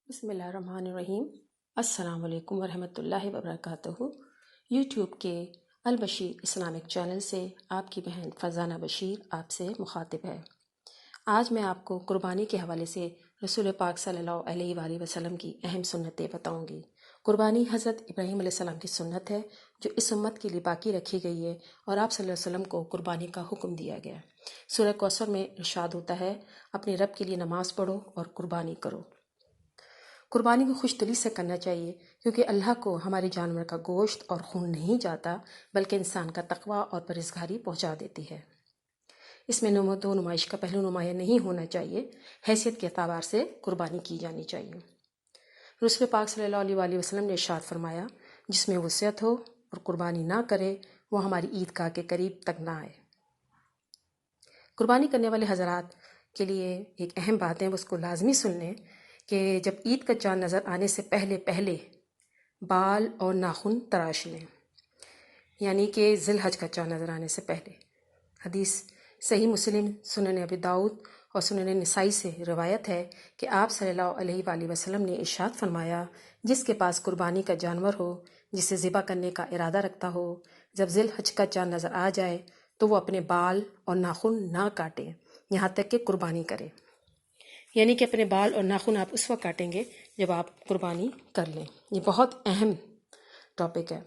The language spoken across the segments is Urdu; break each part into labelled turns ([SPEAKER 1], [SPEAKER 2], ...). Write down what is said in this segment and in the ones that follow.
[SPEAKER 1] بسم اللہ الرحمن الرحیم۔ السلام علیکم ورحمۃ اللہ وبرکاتہ۔ یوٹیوب کے البشیر اسلامک چینل سے آپ کی بہن فرزانہ بشیر آپ سے مخاطب ہے۔ آج میں آپ کو قربانی کے حوالے سے رسول پاک صلی اللہ علیہ وآلہ وسلم کی اہم سنتیں بتاؤں گی۔ قربانی حضرت ابراہیم علیہ السلام کی سنت ہے جو اس امت کے لیے باقی رکھی گئی ہے، اور آپ صلی اللہ علیہ وسلم کو قربانی کا حکم دیا گیا۔ سورہ کوثر میں ارشاد ہوتا ہے، اپنے رب کے لیے نماز پڑھو اور قربانی کرو۔ قربانی کو خوش دلی سے کرنا چاہیے، کیونکہ اللہ کو ہمارے جانور کا گوشت اور خون نہیں جاتا، بلکہ انسان کا تقویٰ اور پرہیزگاری پہنچا دیتی ہے۔ اس میں دو نمائش کا پہلو نمایاں نہیں ہونا چاہیے، حیثیت کے اعتبار سے قربانی کی جانی چاہیے۔ رسول پاک صلی اللہ علیہ وآلہ وسلم نے ارشاد فرمایا، جس میں وصیت ہو اور قربانی نہ کرے وہ ہماری عیدگاہ کے قریب تک نہ آئے۔ قربانی کرنے والے حضرات کے لیے ایک اہم بات ہے، وہ اس کو لازمی سن لیں کہ جب عید کا چاند نظر آنے سے پہلے بال اور ناخن تراش لیں، یعنی کہ ذی الحج کا چاند نظر آنے سے پہلے۔ حدیث صحیح مسلم، سنن ابی داؤد اور سنن نسائی سے روایت ہے کہ آپ صلی اللہ علیہ وآلہ وسلم نے ارشاد فرمایا، جس کے پاس قربانی کا جانور ہو جسے ذبح کرنے کا ارادہ رکھتا ہو، جب ذی الحج کا چاند نظر آ جائے تو وہ اپنے بال اور ناخن نہ کاٹے یہاں تک کہ قربانی کرے۔ یعنی کہ اپنے بال اور ناخن آپ اس وقت کاٹیں گے جب آپ قربانی کر لیں۔ یہ بہت اہم ٹاپک ہے۔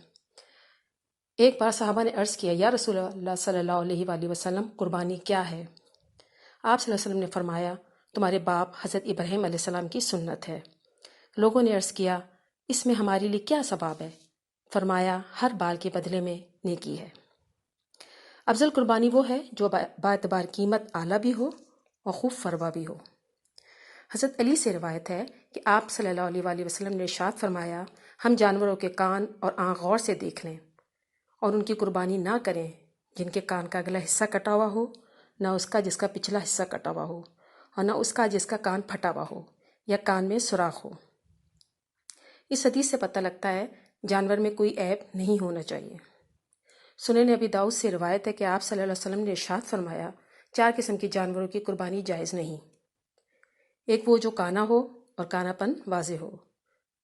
[SPEAKER 1] ایک بار صحابہ نے عرض کیا، یا رسول اللہ صلی اللہ علیہ وآلہ وسلم، قربانی کیا ہے؟ آپ صلی اللہ علیہ وسلم نے فرمایا، تمہارے باپ حضرت ابراہیم علیہ السلام کی سنت ہے۔ لوگوں نے عرض کیا، اس میں ہمارے لیے کیا ثواب ہے؟ فرمایا، ہر بال کے بدلے میں نیکی ہے۔ افضل قربانی وہ ہے جو با اعتبار قیمت اعلیٰ بھی ہو اور خوب فربا بھی ہو۔ حضرت علی سے روایت ہے کہ آپ صلی اللہ علیہ وآلہ وسلم نے ارشاد فرمایا، ہم جانوروں کے کان اور آنکھ غور سے دیکھ لیں اور ان کی قربانی نہ کریں جن کے کان کا اگلا حصہ کٹا ہوا ہو، نہ اس کا جس کا پچھلا حصہ کٹا ہوا ہو، اور نہ اس کا جس کا کان پھٹا ہوا ہو یا کان میں سوراخ ہو۔ اس حدیث سے پتہ لگتا ہے جانور میں کوئی عیب نہیں ہونا چاہیے۔ سنن ابی داؤد سے روایت ہے کہ آپ صلی اللہ علیہ وسلم نے ارشاد فرمایا، 4 قسم کے جانوروں کی قربانی جائز نہیں۔ ایک وہ جو کانا ہو اور کانا پن واضح ہو،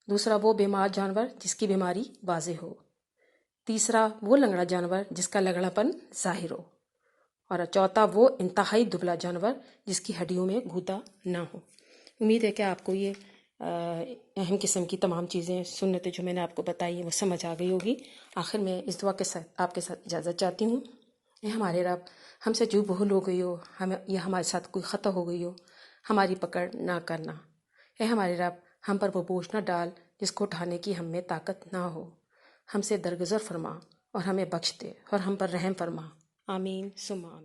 [SPEAKER 1] دوسرا وہ بیمار جانور جس کی بیماری واضح ہو، تیسرا وہ لنگڑا جانور جس کا لنگڑا پن ظاہر ہو، اور چوتھا وہ انتہائی دبلا جانور جس کی ہڈیوں میں گھوتا نہ ہو۔ امید ہے کہ آپ کو یہ اہم قسم کی تمام چیزیں، سنتیں جو میں نے آپ کو بتائی ہیں، وہ سمجھ آ گئی ہوگی۔ آخر میں اس دعا کے ساتھ آپ کے ساتھ اجازت چاہتی ہوں۔ اے ہمارے رب، ہم سے جو بھول ہو گئی ہو یا ہمارے ساتھ کوئی خطا ہو گئی ہو، ہماری پکڑ نہ کرنا۔ اے ہمارے رب، ہم پر وہ بوجھ نہ ڈال جس کو اٹھانے کی ہم میں طاقت نہ ہو۔ ہم سے درگزر فرما اور ہمیں بخش دے اور ہم پر رحم فرما۔ آمین ثم آمین۔